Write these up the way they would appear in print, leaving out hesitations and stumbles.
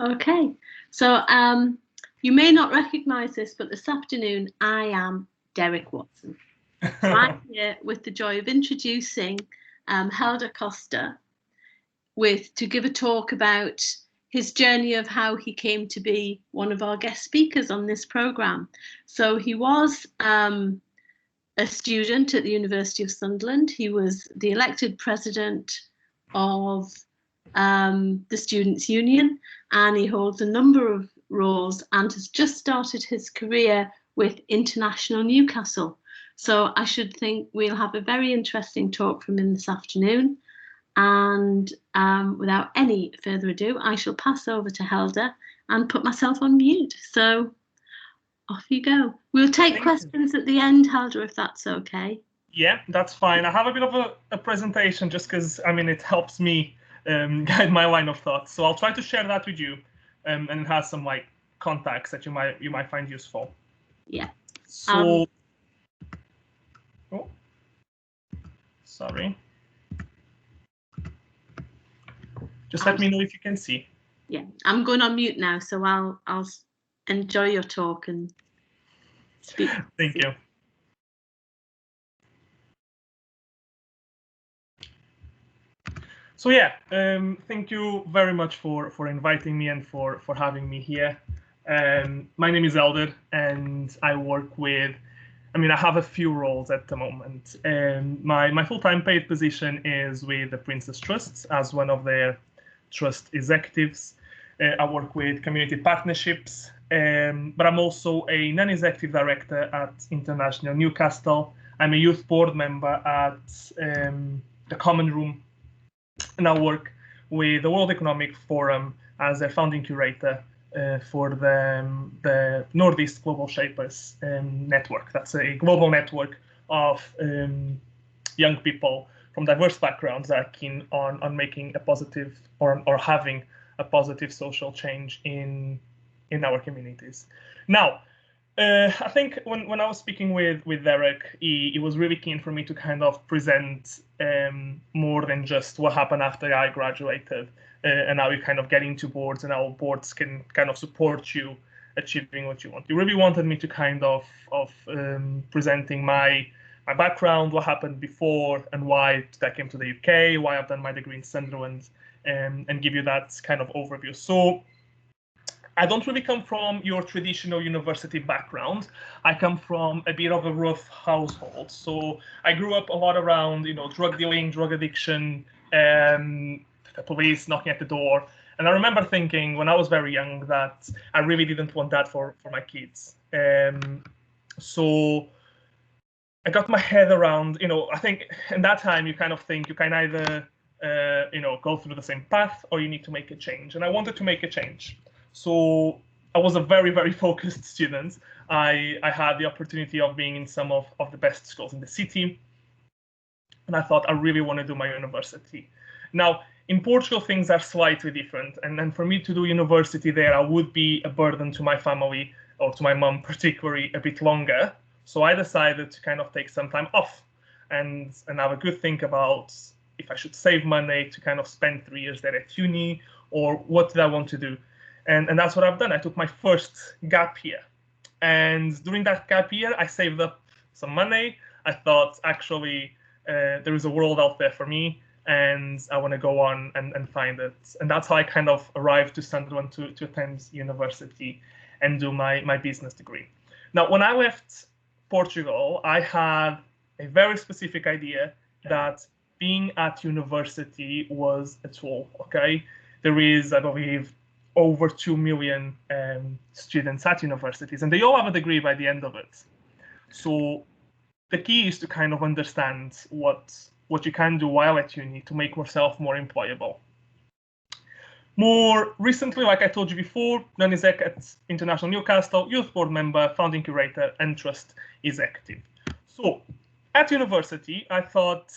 Okay, so you may not recognise this, but this afternoon I am Derek Watson. So I'm here with the joy of introducing Hélder Costa to give a talk about his journey of how he came to be one of our guest speakers on this programme. So he was a student at the University of Sunderland. He was the elected president of the Students' Union, and he holds a number of roles and has just started his career with International Newcastle. So I should think we'll have a very interesting talk from him this afternoon. And without any further ado, I shall pass over to Hélder and put myself on mute. So off you go. We'll take questions at the end, Hélder, if that's okay. Yeah, that's fine. I have a bit of a presentation just because, I mean, it helps me guide my line of thought. So I'll try to share that with you, and it has some like contacts that you might find useful. Yeah. So, oh, sorry. Just let me know if you can see. Yeah, I'm going on mute now, so I'll enjoy your talk and speak. Thank you. So yeah, thank you very much for inviting me and for having me here. My name is Hélder, and I work with, I have a few roles at the moment. My full-time paid position is with the Prince's Trust as one of their trust executives. I work with community partnerships, but I'm also a non-executive director at International Newcastle. I'm a youth board member at the Common Room, and I work with the World Economic Forum as a founding curator for the Northeast Global Shapers network. That's a global network of young people from diverse backgrounds that are keen on making a positive or having a positive social change in our communities. Now, I think when I was speaking with Derek, he was really keen for me to kind of present more than just what happened after I graduated, and how you kind of get into boards and how boards can kind of support you achieving what you want. He really wanted me to kind of presenting my background, what happened before, and why I came to the UK, why I've done my degree in Sunderland, and give you that kind of overview. So I don't really come from your traditional university background. I come from a bit of a rough household. So I grew up a lot around, drug dealing, drug addiction, the police knocking at the door. And I remember thinking when I was very young that I really didn't want that for my kids. So I got my head around, I think in that time you kind of think you can either, go through the same path or you need to make a change. And I wanted to make a change. So I was a very, very focused student. I had the opportunity of being in some of the best schools in the city. And I thought I really want to do my university. Now, in Portugal, things are slightly different. And then for me to do university there, I would be a burden to my family, or to my mom particularly, a bit longer. So I decided to kind of take some time off and have a good think about if I should save money to kind of spend 3 years there at uni, or what did I want to do. And that's what I've done. I took my first gap year. And during that gap year, I saved up some money. I thought, actually, there is a world out there for me, and I want to go on and find it. And that's how I kind of arrived to Sunderland to attend university and do my business degree. Now, when I left Portugal, I had a very specific idea that being at university was a tool, okay? There is, I believe, over 2 million students at universities, and they all have a degree by the end of it. So the key is to kind of understand what you can do while at uni to make yourself more employable. More recently, like I told you before, non-exec at International Newcastle, youth board member, founding curator, and trust executive. So at university, I thought,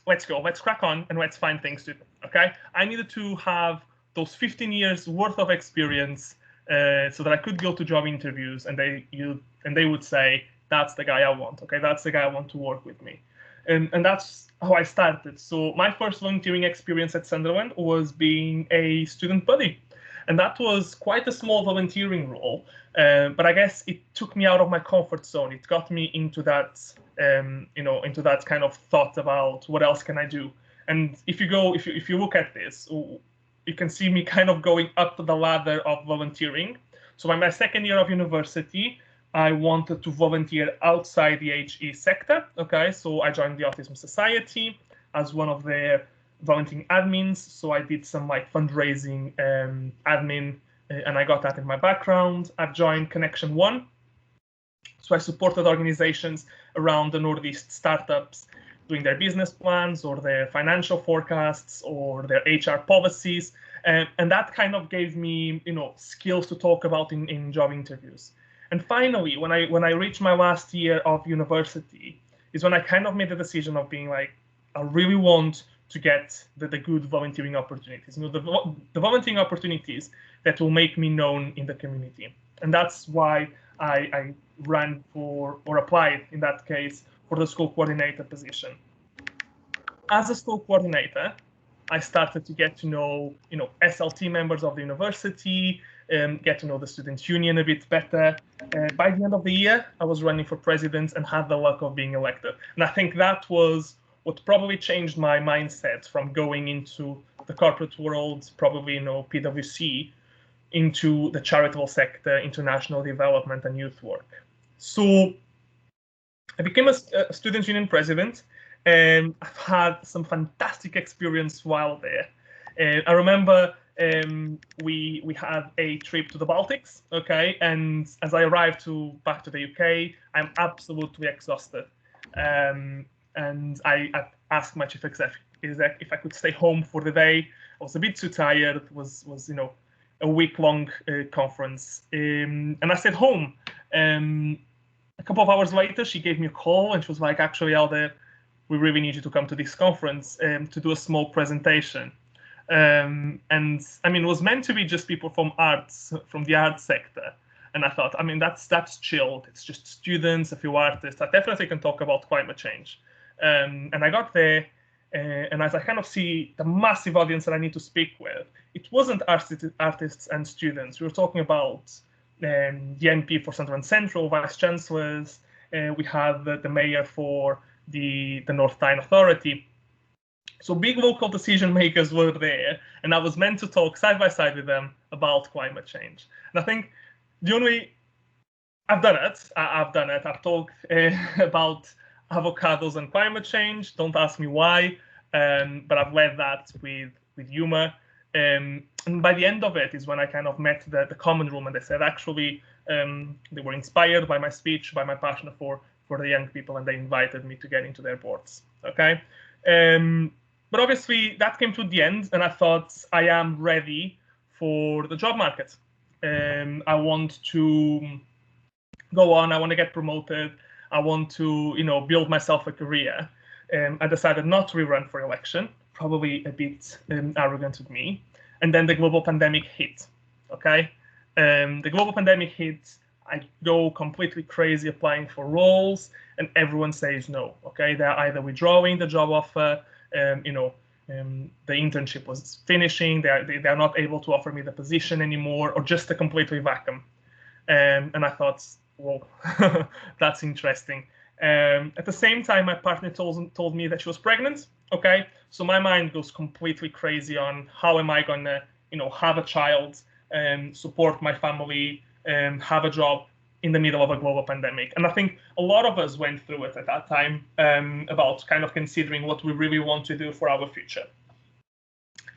let's crack on and let's find things to do, okay? I needed to have those 15 years worth of experience so that I could go to job interviews and they would say, that's the guy I want, okay? That's the guy I want to work with me. And that's how I started. So my first volunteering experience at Sunderland was being a student buddy. And that was quite a small volunteering role, but I guess it took me out of my comfort zone. It got me into that, into that kind of thought about what else can I do. And if you look at this, you can see me kind of going up the ladder of volunteering. So in my second year of university, I wanted to volunteer outside the HE sector. Okay, so I joined the Autism Society as one of their volunteering admins. So I did some like fundraising admin, and I got that in my background. I've joined Connection One. So I supported organizations around the Northeast startups doing their business plans or their financial forecasts or their HR policies. And that kind of gave me, skills to talk about in job interviews. And finally, when I reached my last year of university, is when I kind of made the decision of being like, I really want to get the good volunteering opportunities, the volunteering opportunities that will make me known in the community. And that's why I ran for, or applied in that case, for the school coordinator position. As a school coordinator, I started to get to know, SLT members of the university, get to know the students' union a bit better. By the end of the year, I was running for president and had the luck of being elected. And I think that was what probably changed my mindset from going into the corporate world, probably, PwC, into the charitable sector, international development and youth work. So I became a students' union president, and I've had some fantastic experience while there. I remember we had a trip to the Baltics, okay, and as I arrived back to the UK, I'm absolutely exhausted. And I asked my chief executive if I could stay home for the day. I was a bit too tired. It was a week-long conference, and I stayed home. A couple of hours later, she gave me a call and she was like, "Actually, Hélder, we really need you to come to this conference to do a small presentation." And I mean, it was meant to be just people from the arts sector. And I thought, I mean, that's chilled. It's just students, a few artists. I definitely can talk about climate change. And I got there, and as I kind of see the massive audience that I need to speak with, it wasn't artists and students. We were talking about the MP for Sunderland Central, vice chancellors. We had the mayor for the North Tyne Authority. So big local decision makers were there, and I was meant to talk side by side with them about climate change. And I think I've done it. I've talked about avocados and climate change. Don't ask me why, but I've led that with humor. And by the end of it is when I kind of met the common room, and they said actually they were inspired by my speech, by my passion for the young people, and they invited me to get into their boards. Okay, but obviously that came to the end, and I thought I am ready for the job market. I want to go on. I want to get promoted. I want to, build myself a career. I decided not to rerun for election, probably a bit arrogant of me. And then the global pandemic hit. Okay, the global pandemic hit. I go completely crazy applying for roles, and everyone says no. Okay, they're either withdrawing the job offer. The internship was finishing. They're not able to offer me the position anymore, or just a completely vacuum. And I thought, whoa, that's interesting. At the same time, my partner told me that she was pregnant. Okay, so my mind goes completely crazy on how am I gonna, have a child, support my family, have a job in the middle of a global pandemic. And I think a lot of us went through it at that time, about kind of considering what we really want to do for our future.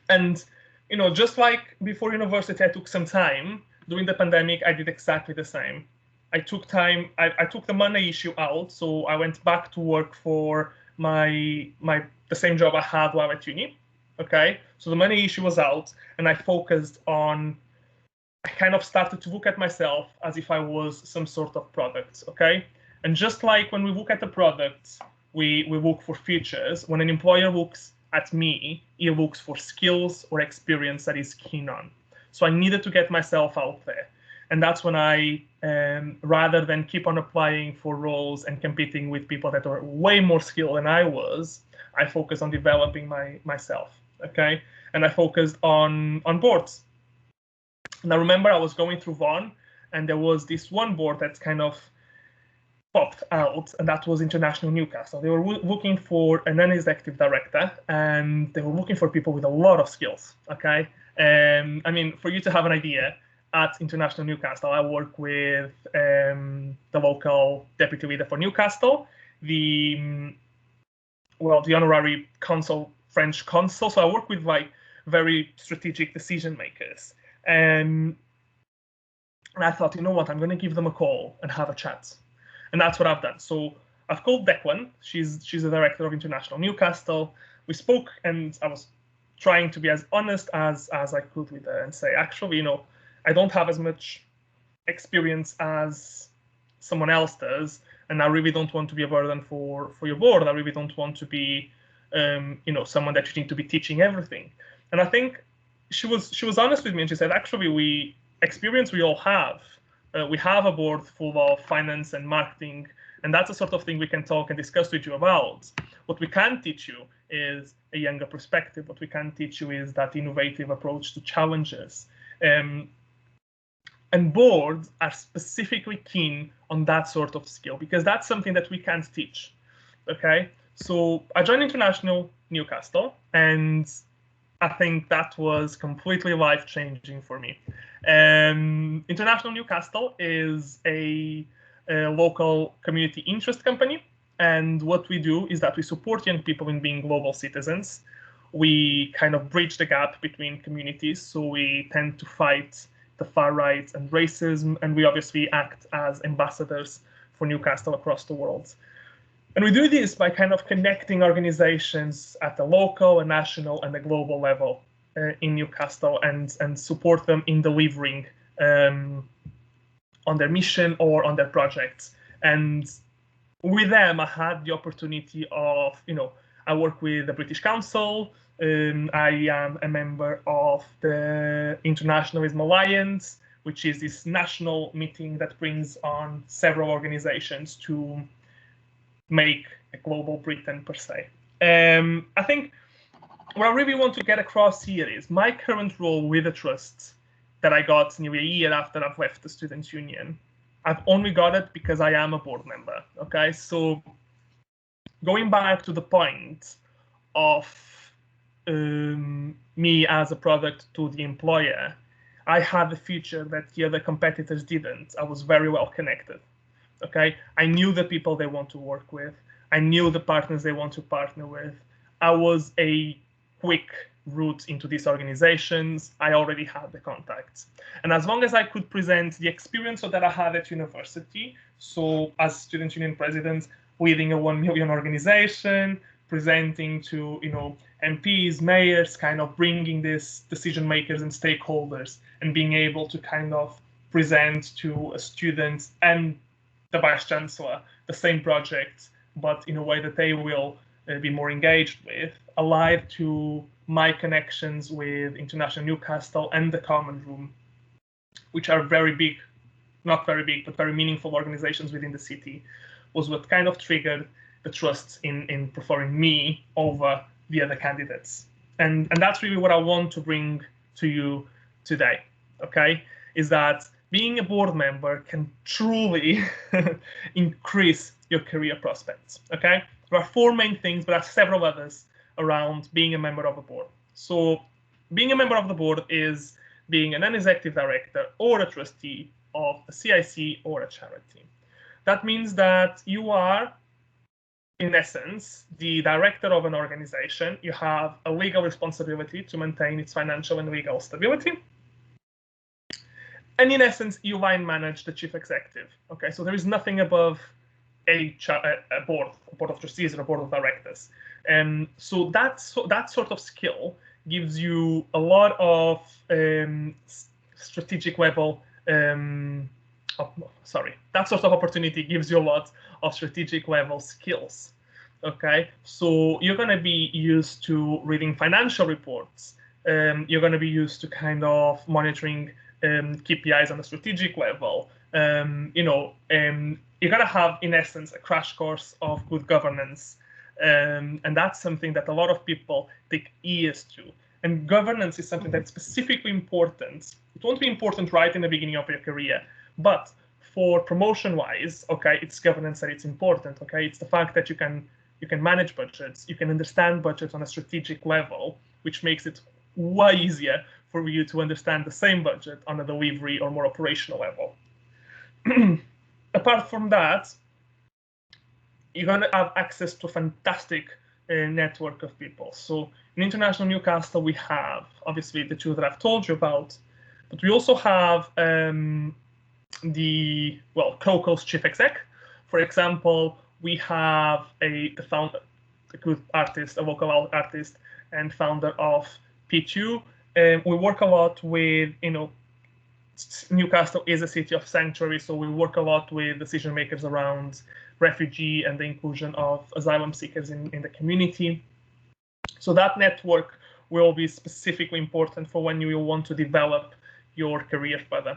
And, just like before university, I took some time. During the pandemic, I did exactly the same. I took time, I took the money issue out, so I went back to work for the same job I had while at uni. Okay, so the money issue was out, and I focused on, I kind of started to look at myself as if I was some sort of product. Okay, and just like when we look at the product, we look for features. When an employer looks at me, he looks for skills or experience that he's keen on. So I needed to get myself out there. And that's when I, rather than keep on applying for roles and competing with people that are way more skilled than I was, I focused on developing myself, okay? And I focused on boards. And I remember I was going through Vaughan, and there was this one board that's kind of popped out, and that was International Newcastle. They were looking for a non-executive director, and they were looking for people with a lot of skills. Okay, I mean, for you to have an idea, at International Newcastle, I work with the local deputy leader for Newcastle, the honorary consul, French consul. So I work with like very strategic decision makers. And I thought, you know what, I'm going to give them a call and have a chat. And that's what I've done. So I've called Declan. She's the director of International Newcastle. We spoke, and I was trying to be as honest as I could with her and say, actually, you know, I don't have as much experience as someone else does, and I really don't want to be a burden for your board. I really don't want to be, you know, someone that you need to be teaching everything. And I think she was honest with me, and she said, actually, we all have. We have a board full of finance and marketing, and that's the sort of thing we can talk and discuss with you about. What we can teach you is a younger perspective. What we can teach you is that innovative approach to challenges. And boards are specifically keen on that sort of skill, because that's something that we can't teach. Okay, so I joined International Newcastle, and I think that was completely life-changing for me. International Newcastle is a local community interest company, and what we do is that we support young people in being global citizens. We kind of bridge the gap between communities, so we tend to fight the far right and racism, and we obviously act as ambassadors for Newcastle across the world. And we do this by kind of connecting organizations at the local, a national, and a global level in Newcastle, and support them in delivering on their mission or on their projects. And with them, I had the opportunity of, you know, I work with the British Council. I am a member of the Internationalism Alliance, which is this national meeting that brings on several organizations to make a global Britain per se. I think what I really want to get across here is my current role with the trust that I got nearly a year after I've left the Students' Union. I've only got it because I am a board member. Okay, so going back to the point of me as a product to the employer, I had the feature that the other competitors didn't. I was very well connected. Okay, I knew the people they want to work with. I knew the partners they want to partner with. I was a quick route into these organizations. I already had the contacts. And as long as I could present the experience that I had at university, so as Students' Union President, leading a 1 million organization, presenting to, you know, MPs, mayors, kind of bringing these decision makers and stakeholders, and being able to kind of present to a student and the Vice Chancellor the same project, but in a way that they will be more engaged with, allied to my connections with International Newcastle and the Common Room, which are very big, not very big, but very meaningful organizations within the city, was what kind of triggered the trust in preferring me over the other candidates. And that's really what I want to bring to you today, okay? Is that being a board member can truly increase your career prospects, okay? There are 4 main things, but there are several others around being a member of a board. So being a member of the board is being an non-executive director or a trustee of a CIC or a charity. That means that you are, in essence, the director of an organization. You have a legal responsibility to maintain its financial and legal stability. And in essence, you line manage the chief executive. Okay, so there is nothing above a board of trustees or a board of directors. And so that sort of skill gives you a lot of strategic level. That sort of opportunity gives you a lot of strategic level skills. Okay, so you're going to be used to reading financial reports. You're going to be used to kind of monitoring KPIs on a strategic level. You're going to have, in essence, a crash course of good governance. And that's something that a lot of people take years to. And governance is something that's specifically important won't be important right in the beginning of your career, but for promotion-wise, okay, it's governance that it's important, okay? It's the fact that you can manage budgets, you can understand budgets on a strategic level, which makes it way easier for you to understand the same budget on a delivery or more operational level. Apart from that, you're going to have access to a fantastic network of people. So in International Newcastle, we have obviously the two that I've told you about, but we also have Crocal's chief exec. For example, we have the founder, a good artist, a vocal artist and founder of P2. We work a lot with, Newcastle is a city of sanctuary, so we work a lot with decision makers around refugee and the inclusion of asylum seekers in the community. So that network will be specifically important for when you want to develop your career further.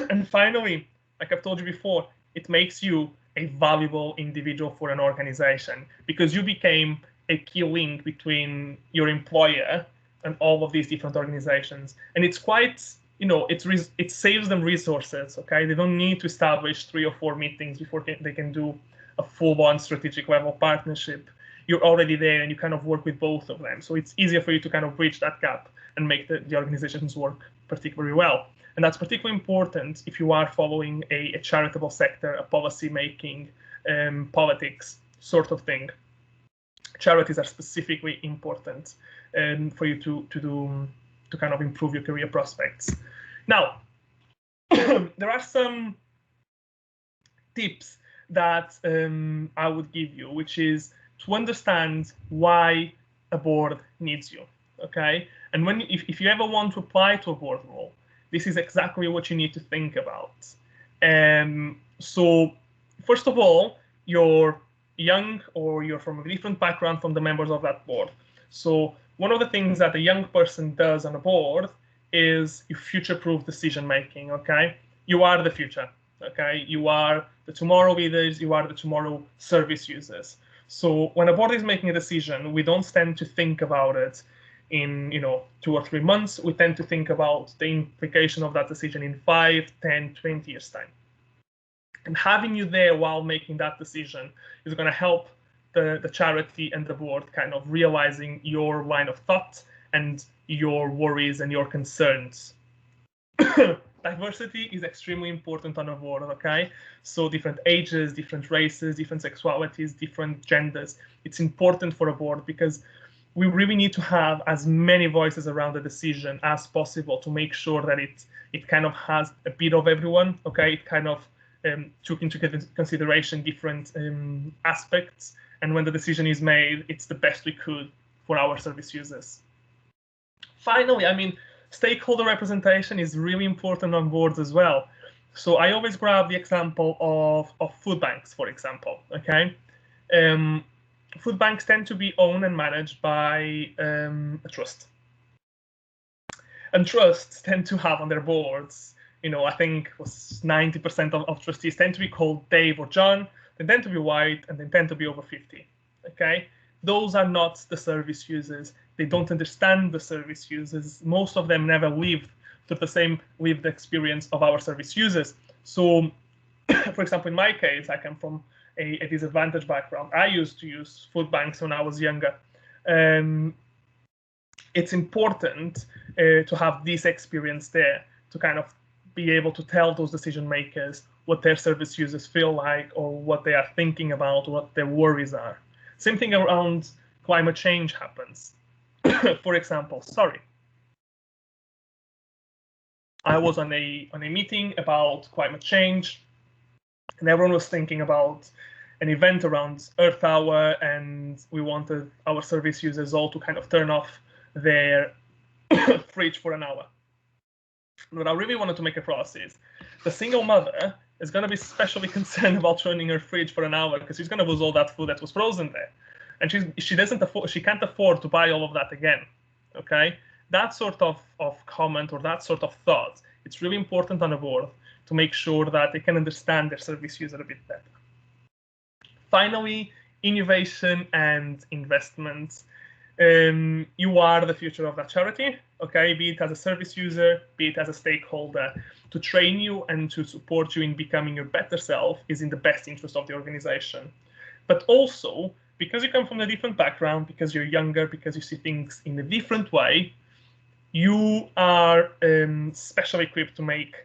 And finally, like I've told you before, it makes you a valuable individual for an organization because you became a key link between your employer and all of these different organizations. And it's quite, it saves them resources, okay? They don't need to establish 3 or 4 meetings before they can do a full-on strategic level partnership. You're already there and you kind of work with both of them. So it's easier for you to kind of bridge that gap and make the organizations work particularly well. And that's particularly important if you are following a charitable sector, a policy-making, politics sort of thing. Charities are specifically important for you to kind of improve your career prospects. Now, there are some tips that I would give you, which is to understand why a board needs you, okay? And if you ever want to apply to a board role, this is exactly what you need to think about. So first of all, you're young or you're from a different background from the members of that board. So one of the things that a young person does on a board is you future-proof decision-making, okay? You are the future, okay? You are the tomorrow leaders, you are the tomorrow service users. So when a board is making a decision, we don't tend to think about it in 2 or 3 months. We tend to think about the implication of that decision in 5, 10, 20 years time. And having you there while making that decision is going to help the charity and the board kind of realizing your line of thought and your worries and your concerns. Diversity is extremely important on a board, okay? So different ages, different races, different sexualities, different genders. It's important for a board because we really need to have as many voices around the decision as possible to make sure that it kind of has a bit of everyone, okay? It kind of took into consideration different aspects, and when the decision is made, it's the best we could for our service users. Finally, stakeholder representation is really important on boards as well. So I always grab the example of food banks, for example, okay? Food banks tend to be owned and managed by a trust. And trusts tend to have on their boards, I think it was 90% of trustees tend to be called Dave or John. They tend to be white and they tend to be over 50, okay? Those are not the service users. They don't understand the service users. Most of them never lived through the same lived experience of our service users. So, for example, in my case, I come from a disadvantaged background. I used to use food banks when I was younger. It's important to have this experience there to kind of be able to tell those decision makers what their service users feel like or what they are thinking about, what their worries are. Same thing around climate change happens. For example, I was on a meeting about climate change, and everyone was thinking about an event around Earth Hour, and we wanted our service users all to kind of turn off their fridge for an hour. What I really wanted to make across is the single mother is going to be especially concerned about turning her fridge for an hour because she's going to lose all that food that was frozen there, and she can't afford to buy all of that again. Okay, that sort of comment or that sort of thought, it's really important on a board to make sure that they can understand their service user a bit better. Finally, innovation and investments. You are the future of that charity, okay? Be it as a service user, be it as a stakeholder. To train you and to support you in becoming your better self is in the best interest of the organization. But also, because you come from a different background, because you're younger, because you see things in a different way, you are specially equipped to make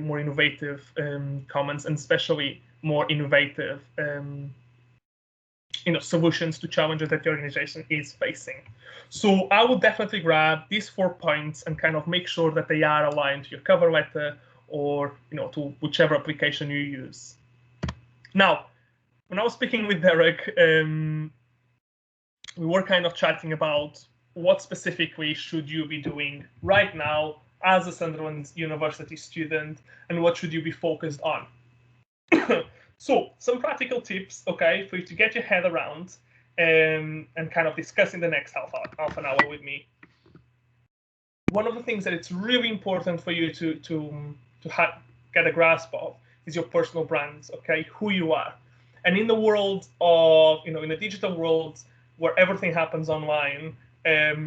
more innovative comments and especially more innovative solutions to challenges that the organization is facing. So I would definitely grab these 4 points and kind of make sure that they are aligned to your cover letter or to whichever application you use. Now, when I was speaking with Derek, we were kind of chatting about what specifically should you be doing right now as a Sunderland University student and what should you be focused on. So some practical tips, okay, for you to get your head around and kind of discuss in the next half an hour with me. One of the things that it's really important for you to get a grasp of is your personal brand, okay, who you are. And in the world of, in a digital world where everything happens online,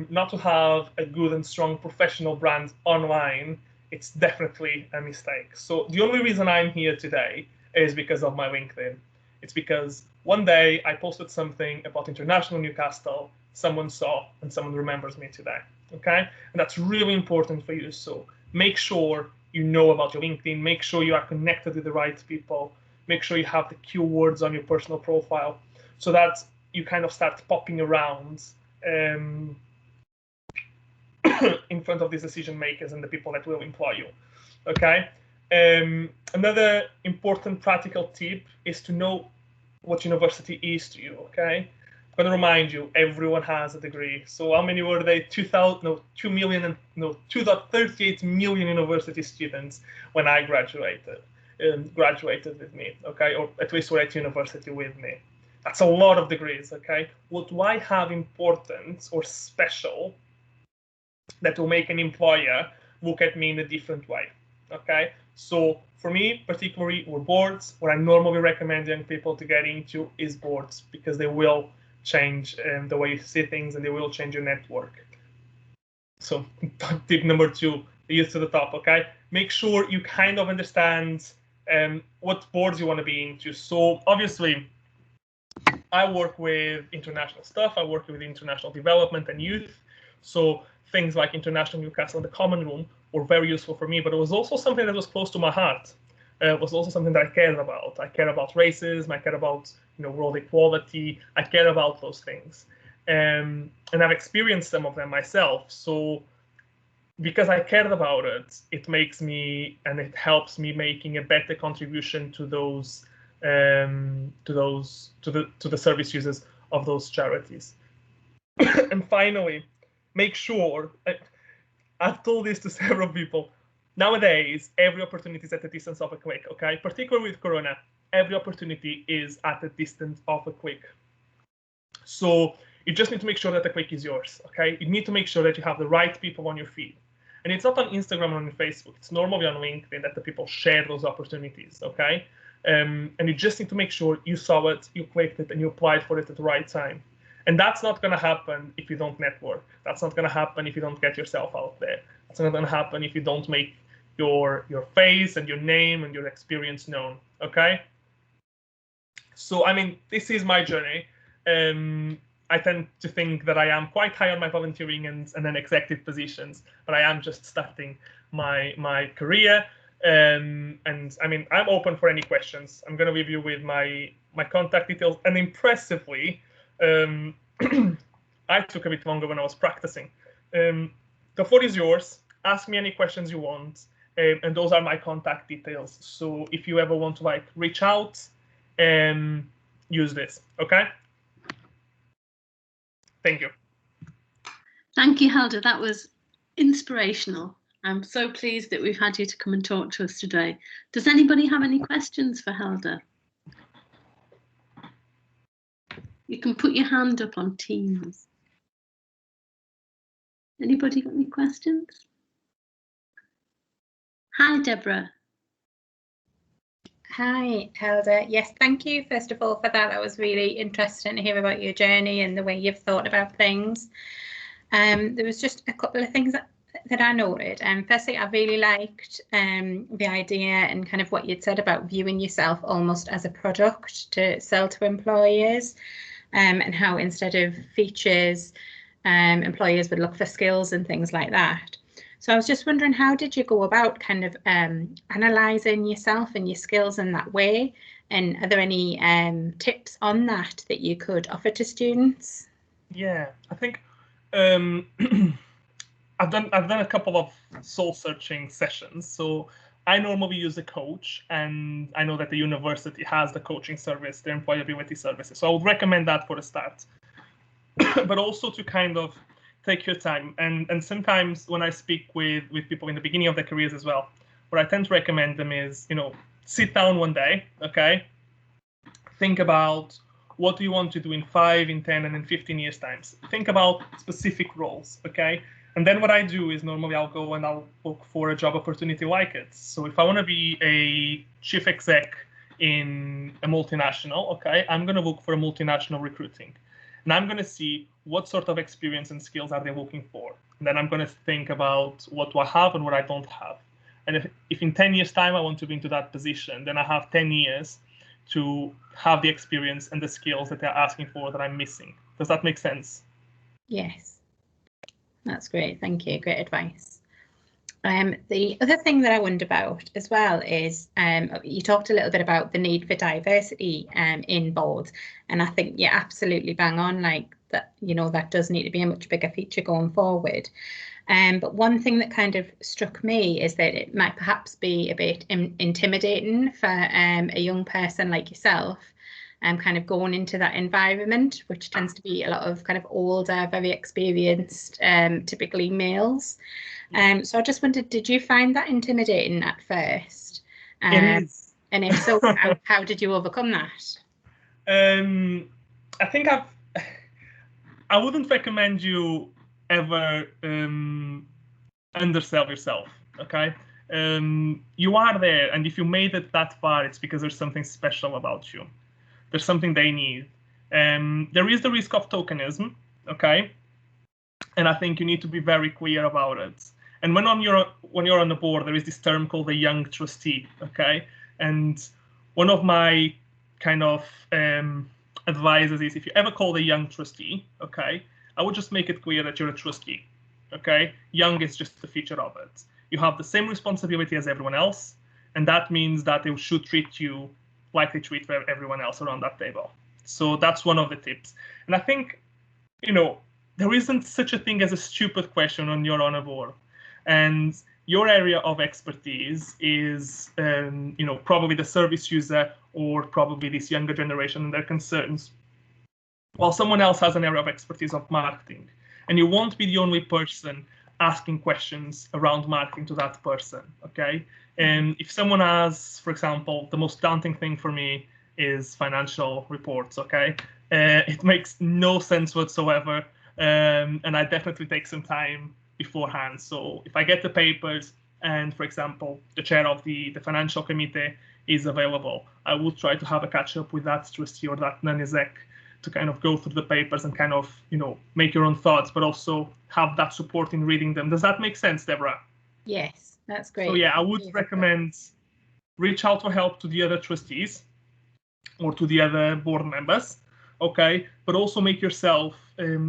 not to have a good and strong professional brand online, it's definitely a mistake. So the only reason I'm here today is because of my LinkedIn. It's because one day I posted something about International Newcastle, someone saw, and someone remembers me today, okay? And that's really important for you. So make sure you know about your LinkedIn, make sure you are connected with the right people, make sure you have the keywords on your personal profile so that you kind of start popping around in front of these decision makers and the people that will employ you, okay? Another important practical tip is to know what university is to you, okay? I'm going to remind you, everyone has a degree. So how many were they? 2.38 million university students when I graduated with me, okay? Or at least were at university with me. That's a lot of degrees, okay? What do I have important or special that will make an employer look at me in a different way, okay? So for me, particularly, were boards. What I normally recommend young people to get into is boards because they will change the way you see things and they will change your network. So tip number 2, use to the top, okay? Make sure you kind of understand what boards you want to be into. So obviously, I work with international stuff. I work with international development and youth. So things like International Newcastle and the Common Room were very useful for me, but it was also something that was close to my heart. It was also something that I cared about. I care about racism. I care about world equality. I care about those things, and I've experienced some of them myself. So because I cared about it, it makes me and it helps me making a better contribution to those to the service users of those charities. And finally, make sure. I've told this to several people. Nowadays, every opportunity is at the distance of a click, okay? Particularly with Corona, every opportunity is at the distance of a click. So you just need to make sure that the click is yours, okay? You need to make sure that you have the right people on your feed. And it's not on Instagram or on Facebook. It's normally on LinkedIn that the people share those opportunities, okay? And you just need to make sure you saw it, you clicked it, and you applied for it at the right time. And that's not going to happen if you don't network. That's not going to happen if you don't get yourself out there. That's not going to happen if you don't make your face and your name and your experience known, okay? So, I mean, this is my journey. I tend to think that I am quite high on my volunteering and then executive positions, but I am just starting my career. And I mean, I'm open for any questions. I'm going to leave you with my contact details. And impressively, I took a bit longer when I was practicing. The floor is yours. Ask me any questions you want. And those are my contact details. So if you ever want to reach out, use this, okay? Thank you. Thank you, Hélder. That was inspirational. I'm so pleased that we've had you to come and talk to us today. Does anybody have any questions for Hélder? You can put your hand up on Teams. Anybody got any questions? Hi, Deborah. Hi, Hélder. Yes, thank you, first of all, for that. That was really interesting to hear about your journey and the way you've thought about things. There was just a couple of things that I noted. Firstly, I really liked the idea and kind of what you'd said about viewing yourself almost as a product to sell to employers, and how instead of features, employers would look for skills and things like that. So I was just wondering, how did you go about kind of analysing yourself and your skills in that way? And are there any tips on that that you could offer to students? Yeah, I think I've done a couple of soul searching sessions. So I normally use a coach, and I know that the university has the coaching service, the employability services. So I would recommend that for a start, but also to kind of take your time. And sometimes when I speak with people in the beginning of their careers as well, what I tend to recommend them is, sit down one day, okay? Think about what do you want to do in 5, in 10, and in 15 years' times. Think about specific roles, okay? And then what I do is normally I'll go and I'll look for a job opportunity like it. So if I want to be a chief exec in a multinational, okay, I'm going to look for a multinational recruiting. And I'm going to see what sort of experience and skills are they looking for. And then I'm going to think about what do I have and what I don't have. And if in 10 years' time I want to be into that position, then I have 10 years to have the experience and the skills that they're asking for that I'm missing. Does that make sense? Yes, that's great. Thank you. Great advice. The other thing that I wonder about as well is you talked a little bit about the need for diversity in boards, and I think you're absolutely bang on, like that, that does need to be a much bigger feature going forward. But one thing that kind of struck me is that it might perhaps be a bit intimidating for a young person like yourself, kind of going into that environment, which tends to be a lot of kind of older, very experienced, typically males. So I just wondered, did you find that intimidating at first? It is. And if so, how did you overcome that? I think I wouldn't recommend you ever undersell yourself, okay? You are there, and if you made it that far, it's because there's something special about you. There's something they need. There is the risk of tokenism, okay? And I think you need to be very clear about it. And when you're on the board, there is this term called the Young Trustee, okay? And one of my kind of advices is, if you ever call the Young Trustee, okay, I would just make it clear that you're a trustee, okay? Young is just a feature of it. You have the same responsibility as everyone else, and that means that they should treat you like they treat everyone else around that table. So that's one of the tips. And I think, there isn't such a thing as a stupid question on your honor board. And your area of expertise is, probably the service user or probably this younger generation and their concerns, while someone else has an area of expertise of marketing. And you won't be the only person asking questions around marketing to that person, okay? And if someone has, for example, the most daunting thing for me is financial reports, okay? It makes no sense whatsoever. And I definitely take some time beforehand. So if I get the papers and, for example, the chair of the financial committee is available, I will try to have a catch up with that trustee or that non-exec to kind of go through the papers and kind of, make your own thoughts, but also have that support in reading them. Does that make sense, Deborah? Yes, that's great. So yeah, I would recommend reach out for help to the other trustees or to the other board members, okay? But also make yourself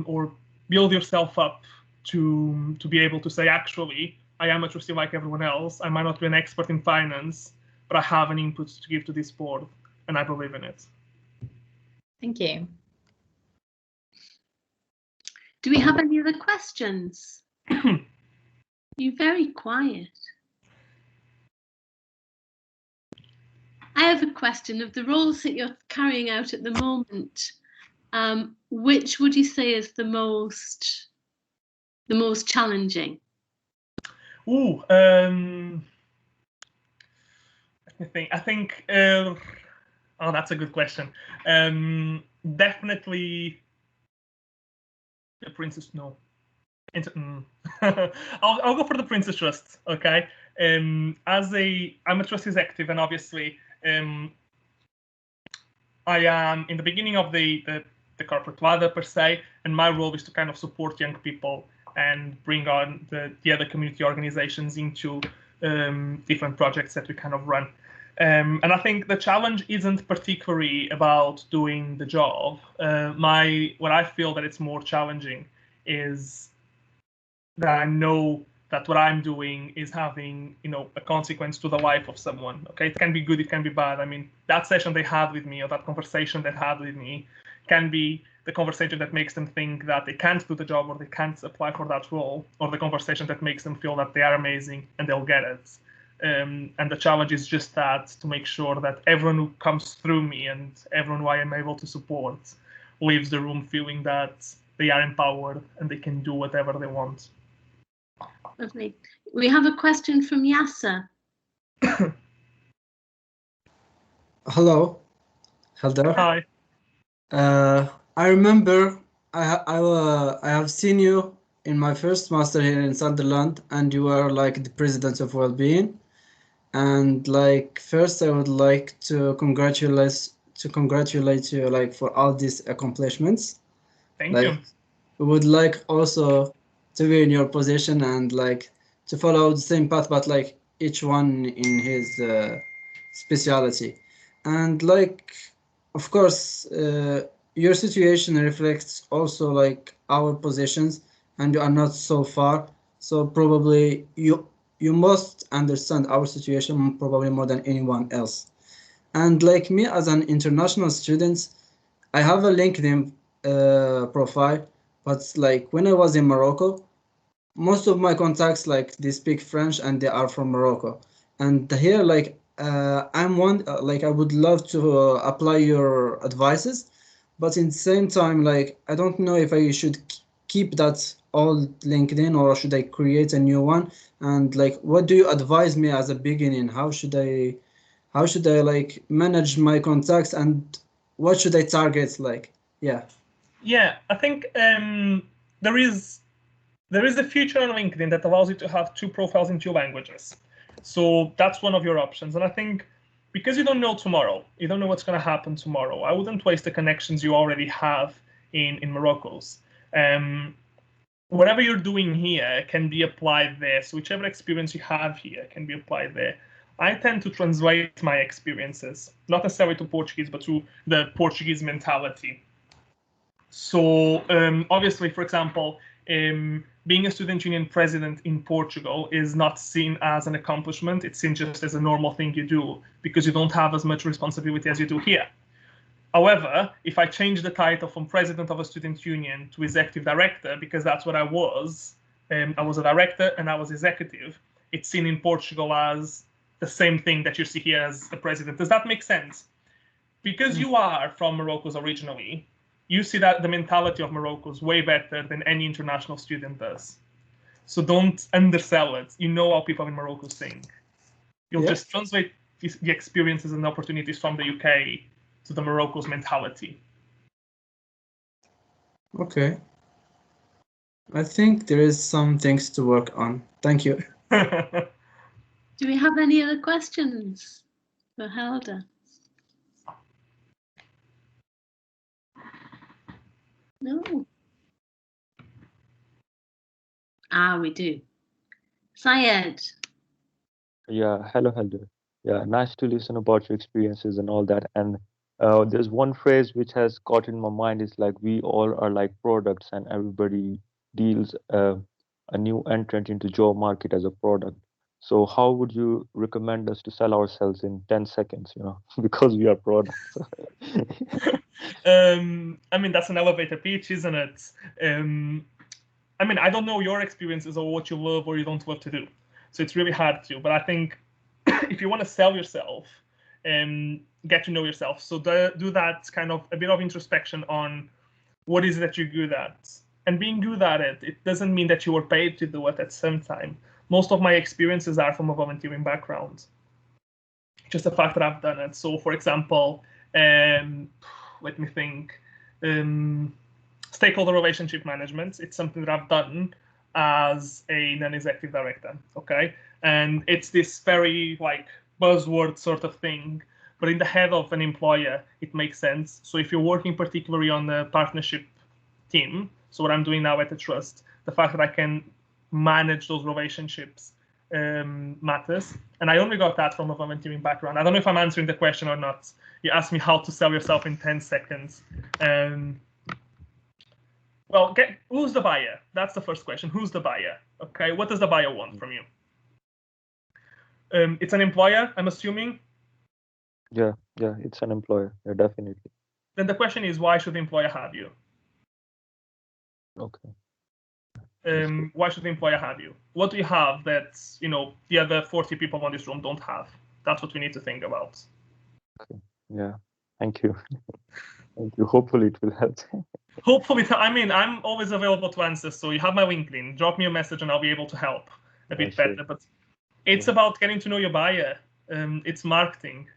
or build yourself up to be able to say, actually, I am a trustee like everyone else. I might not be an expert in finance, but I have an input to give to this board, and I believe in it. Thank you. Do we have any other questions? You're very quiet. I have a question. Of the roles that you're carrying out at the moment, which would you say is the most challenging? Ooh, let me think. I think, oh, that's a good question. Definitely the Princess, no. I'll go for the Princess Trust, okay? I'm a trust executive, and obviously I am in the beginning of the corporate ladder per se, and my role is to kind of support young people and bring on the other community organizations into different projects that we kind of run. And I think the challenge isn't particularly about doing the job. What I feel that it's more challenging is that I know that what I'm doing is having, a consequence to the life of someone. Okay, it can be good, it can be bad. I mean, that session they had with me, or that conversation they had with me, can be the conversation that makes them think that they can't do the job or they can't apply for that role, or the conversation that makes them feel that they are amazing and they'll get it. And the challenge is just that, to make sure that everyone who comes through me and everyone who I am able to support leaves the room feeling that they are empowered and they can do whatever they want. Lovely. We have a question from Yasser. Hello, Hélder. Hi. I remember I have seen you in my first master here in Sunderland, and you were like the president of Wellbeing. And like first, I would like to congratulate you like for all these accomplishments. Thank you. We would like also to be in your position and like to follow the same path, but like each one in his speciality. And like, of course, your situation reflects also like our positions, and you are not so far. So probably you must understand our situation probably more than anyone else. And like me as an international student, I have a LinkedIn profile, but like when I was in Morocco, most of my contacts like they speak French and they are from Morocco. And here like I'm one like I would love to apply your advices, but in the same time like I don't know if I should keep that old LinkedIn or should I create a new one. And like what do you advise me as a beginning? How should I like manage my contacts, and what should I target? Like Yeah, I think there is a feature on LinkedIn that allows you to have two profiles in two languages. So that's one of your options. And I think because you don't know tomorrow, you don't know what's going to happen tomorrow, I wouldn't waste the connections you already have in Morocco's. Whatever you're doing here can be applied there. So whichever experience you have here can be applied there. I tend to translate my experiences, not necessarily to Portuguese, but to the Portuguese mentality. So obviously, for example, being a student union president in Portugal is not seen as an accomplishment. It's seen just as a normal thing you do because you don't have as much responsibility as you do here. However, if I change the title from president of a student union to executive director, because that's what I was a director and I was executive, it's seen in Portugal as the same thing that you see here as the president. Does that make sense? Because you are from Morocco's originally, you see that the mentality of Morocco is way better than any international student does. So don't undersell it. You know how people in Morocco think. You'll just translate the experiences and opportunities from the UK to the Morocco's mentality. Okay. I think there is some things to work on. Thank you. Do we have any other questions for Hélder? No. We do. Syed. Yeah, hello, Hélder. Yeah, nice to listen about your experiences and all that. And there's one phrase which has caught in my mind is like, we all are like products and everybody deals a new entrant into job market as a product. So how would you recommend us to sell ourselves in 10 seconds, because we are products? I mean, that's an elevator pitch, isn't it? I mean, I don't know your experiences or what you love or you don't love to do. So it's really hard to, but I think if you want to sell yourself, get to know yourself. So do that kind of a bit of introspection on what is it that you're good at. And being good at it, it doesn't mean that you were paid to do it at some time. Most of my experiences are from a volunteering background. Just the fact that I've done it. So for example, let me think, stakeholder relationship management. It's something that I've done as a non-executive director, okay? And it's this very like buzzword sort of thing, but in the head of an employer, it makes sense. So if you're working particularly on the partnership team, so what I'm doing now at the trust, the fact that I can manage those relationships matters. And I only got that from a volunteering background. I don't know if I'm answering the question or not. You asked me how to sell yourself in 10 seconds. Well, who's the buyer? That's the first question. Who's the buyer? Okay, what does the buyer want from you? It's an employer, I'm assuming. Yeah, it's an employer. Yeah, definitely. Then the question is, why should the employer have you? Okay. Why should the employer have you? What do you have that, you know, the other 40 people in this room don't have? That's what we need to think about. Okay. Yeah. Thank you. Thank you. Hopefully it will help. Hopefully, I mean, I'm always available to answer. So you have my LinkedIn. Drop me a message and I'll be able to help a bit better. Sure. But it's about getting to know your buyer. It's marketing.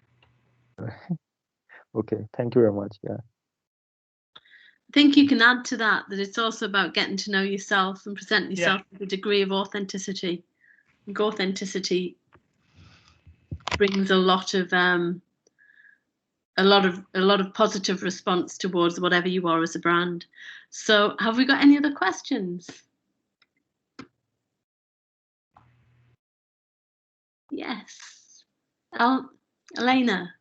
Okay. Thank you very much. Yeah. I think you can add to that it's also about getting to know yourself and presenting yourself with a degree of authenticity. And authenticity brings a lot of positive response towards whatever you are as a brand. So have we got any other questions? Yes. Elena.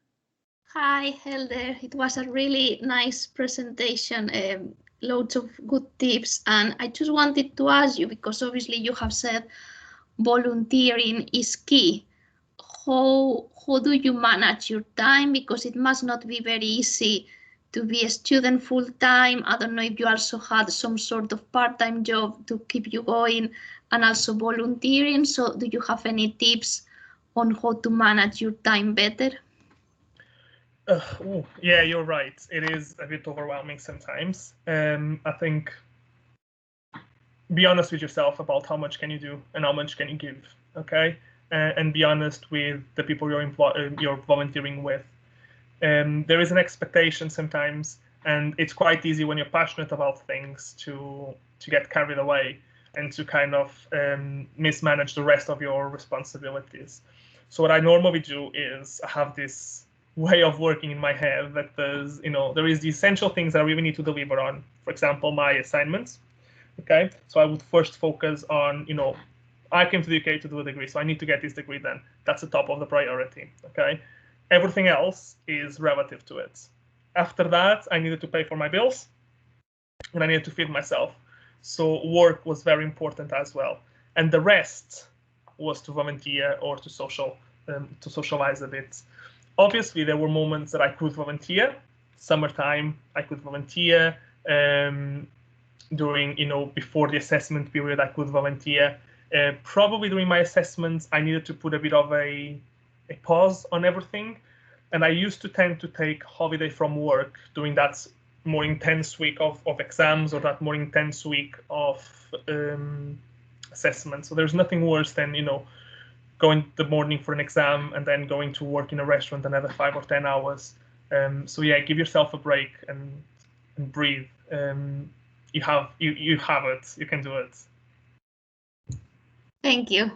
Hi, Hélder. It was a really nice presentation, loads of good tips. And I just wanted to ask you, because obviously you have said volunteering is key. How do you manage your time? Because it must not be very easy to be a student full time. I don't know if you also had some sort of part-time job to keep you going and also volunteering. So do you have any tips on how to manage your time better? Yeah, you're right. It is a bit overwhelming sometimes. I think be honest with yourself about how much can you do and how much can you give, okay? And be honest with the people you're volunteering with. There is an expectation sometimes, and it's quite easy when you're passionate about things to get carried away and to kind of mismanage the rest of your responsibilities. So what I normally do is I have this way of working in my head that there is the essential things that I really need to deliver on. For example, my assignments. Okay, so I would first focus on, I came to the UK to do a degree, so I need to get this degree done. That's the top of the priority. Okay, everything else is relative to it. After that, I needed to pay for my bills, and I needed to feed myself. So work was very important as well, and the rest was to volunteer or to socialize a bit. Obviously, there were moments that I could volunteer. Summertime, I could volunteer. During, before the assessment period, I could volunteer. Probably during my assessments, I needed to put a bit of a pause on everything. And I used to tend to take holiday from work during that more intense week of exams or that more intense week of assessment. So there's nothing worse than, going the morning for an exam and then going to work in a restaurant another 5 or 10 hours. So yeah, give yourself a break and breathe. You have it. You can do it. Thank you.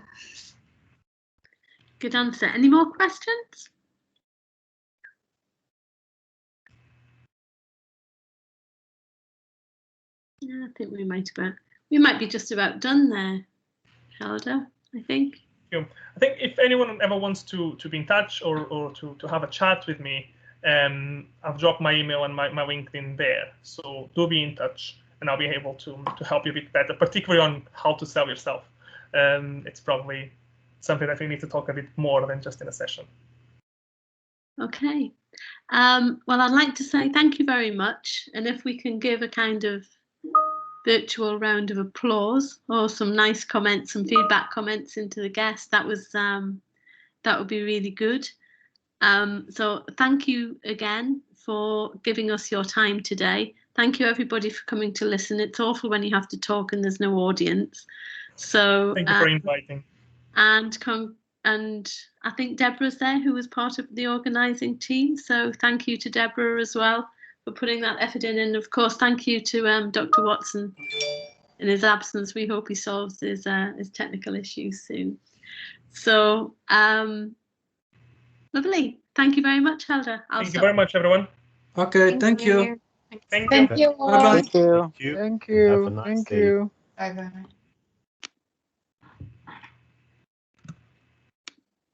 Good answer. Any more questions? Yeah, I think we might be just about done there, Hélder, I think. I think if anyone ever wants to be in touch or to have a chat with me, I've dropped my email and my LinkedIn there. So do be in touch and I'll be able to help you a bit better, particularly on how to sell yourself. It's probably something that we need to talk a bit more than just in a session. Okay. Well, I'd like to say thank you very much. And if we can give a kind of virtual round of applause or some nice comments, some feedback comments into the guest, that would be really good. So thank you again for giving us your time today. Thank you everybody for coming to listen. It's awful when you have to talk and there's no audience. So thank you for inviting. And I think Deborah's there, who was part of the organising team. So thank you to Deborah as well for putting that effort in. And of course, thank you to Dr. Watson in his absence. We hope he solves his technical issues soon. So Lovely. Thank you very much, Hélder. Thank you very much, everyone. Okay, thank you. Thank you. Thank you all. Bye-bye. Thank you. Thank you. Thank Have a you. nice Thank day. you. Bye bye.